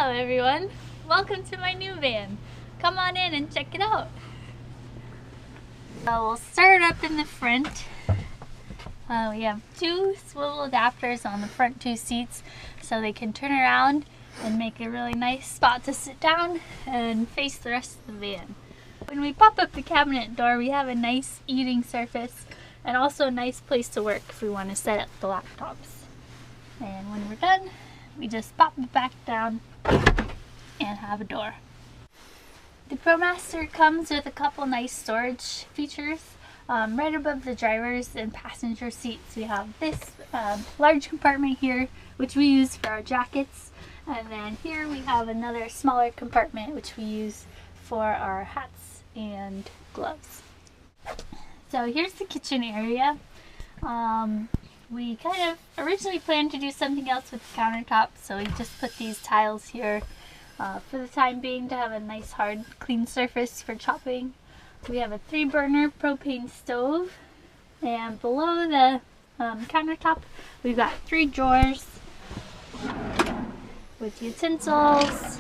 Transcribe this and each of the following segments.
Hello everyone, welcome to my new van. Come on in and check it out. So we'll start up in the front. We have two swivel adapters on the front two seats so they can turn around and make a really nice spot to sit down and face the rest of the van. When we pop up the cabinet door, we have a nice eating surface and also a nice place to work if we want to set up the laptops. And when we're done, we just pop it back down and have a door. The Promaster comes with a couple nice storage features. Right above the driver's and passenger seats, we have this large compartment here, which we use for our jackets. And then here we have another smaller compartment, which we use for our hats and gloves. So here's the kitchen area. We kind of originally planned to do something else with the countertop, so we just put these tiles here for the time being to have a nice hard clean surface for chopping. We have a 3-burner propane stove, and below the countertop we've got 3 drawers with utensils,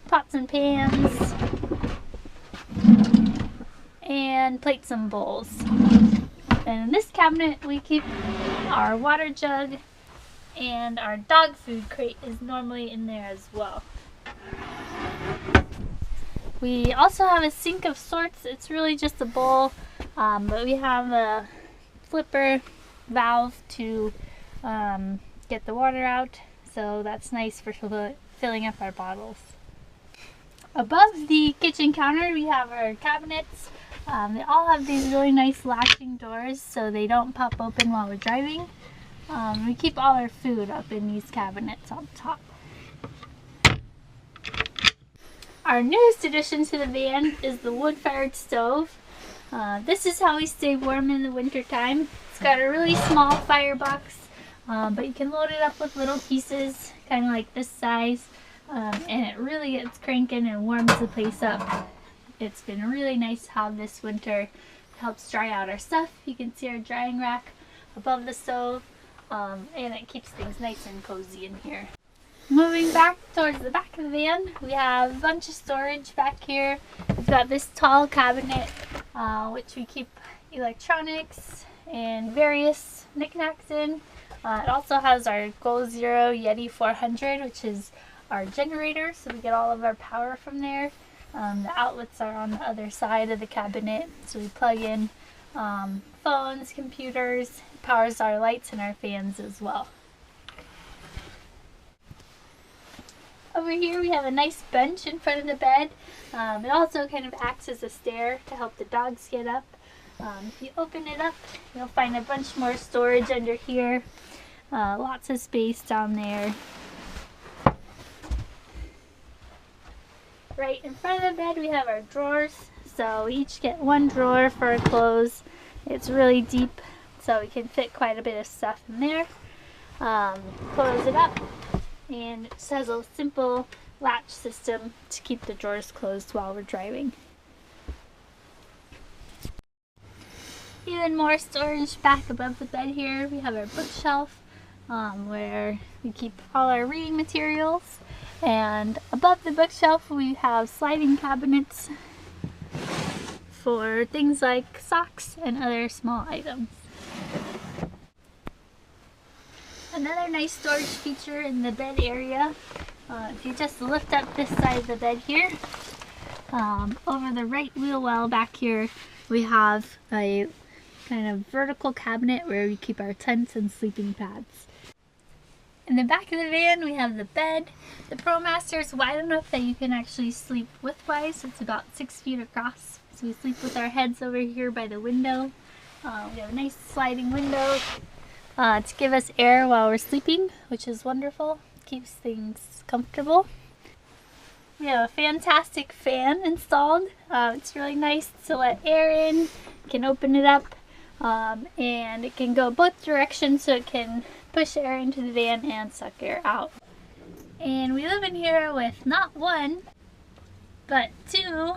pots and pans, and plates and bowls. And in this cabinet we keep our water jug, and our dog food crate is normally in there as well. We also have a sink of sorts. It's really just a bowl, but we have a flipper valve to get the water out, so that's nice for filling up our bottles. Above the kitchen counter we have our cabinets. They all have these really nice latching doors so they don't pop open while we're driving. We keep all our food up in these cabinets on top. Our newest addition to the van is the wood-fired stove. This is how we stay warm in the winter time. It's got a really small firebox, but you can load it up with little pieces, kind of like this size, and it really gets cranking and warms the place up. It's been really nice to have this winter. It helps dry out our stuff. You can see our drying rack above the stove, and it keeps things nice and cozy in here. Moving back towards the back of the van, we have a bunch of storage back here. We've got this tall cabinet, which we keep electronics and various knickknacks in. It also has our Goal Zero Yeti 400, which is our generator, so we get all of our power from there. The outlets are on the other side of the cabinet, so we plug in phones, computers. It powers our lights and our fans as well. Over here we have a nice bench in front of the bed. It also kind of acts as a stair to help the dogs get up. If you open it up, you'll find a bunch more storage under here. Lots of space down there. Right in front of the bed we have our drawers. So we each get one drawer for our clothes. It's really deep, so we can fit quite a bit of stuff in there. Close it up, and it just has a simple latch system to keep the drawers closed while we're driving. Even more storage back above the bed here. We have our bookshelf where we keep all our reading materials. And above the bookshelf we have sliding cabinets for things like socks and other small items. Another nice storage feature in the bed area, if you just lift up this side of the bed here, over the right wheel well back here we have a kind of vertical cabinet where we keep our tents and sleeping pads. In the back of the van we have the bed. The Promaster is wide enough that you can actually sleep widthwise. It's about 6 feet across. So we sleep with our heads over here by the window. We have a nice sliding window to give us air while we're sleeping, which is wonderful. Keeps things comfortable. We have a fantastic fan installed. It's really nice to let air in. You can open it up and it can go both directions, so it can push air into the van and suck air out. And we live in here with not one, but 2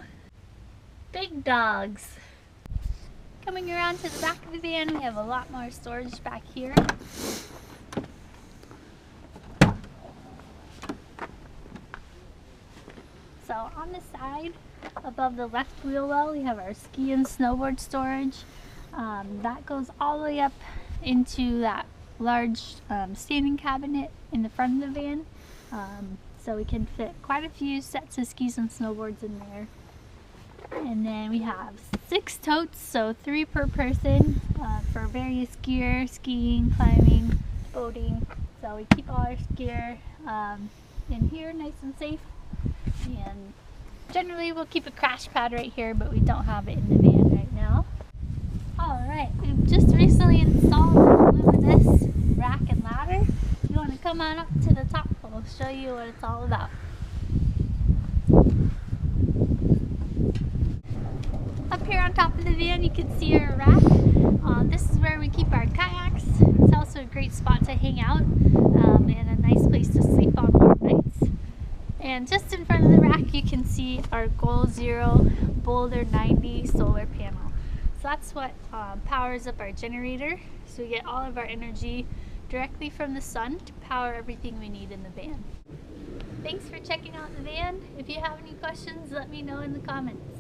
big dogs. Coming around to the back of the van, we have a lot more storage back here. So on the side above the left wheel well, we have our ski and snowboard storage. That goes all the way up into that large standing cabinet in the front of the van. So we can fit quite a few sets of skis and snowboards in there. And then we have 6 totes, so 3 per person for various gear, skiing, climbing, boating. So we keep all our gear in here nice and safe. And generally we'll keep a crash pad right here, but we don't have it in the van right now. Alright, we've just recently installed a luminous rack and ladder. If you want to come on up to the top, we'll show you what it's all about. Up here on top of the van you can see our rack. This is where we keep our kayaks. It's also a great spot to hang out and a nice place to sleep on warm nights. And just in front of the rack you can see our Goal Zero Boulder 90 solar panel. So that's what powers up our generator. So we get all of our energy directly from the sun to power everything we need in the van. Thanks for checking out the van. If you have any questions, let me know in the comments.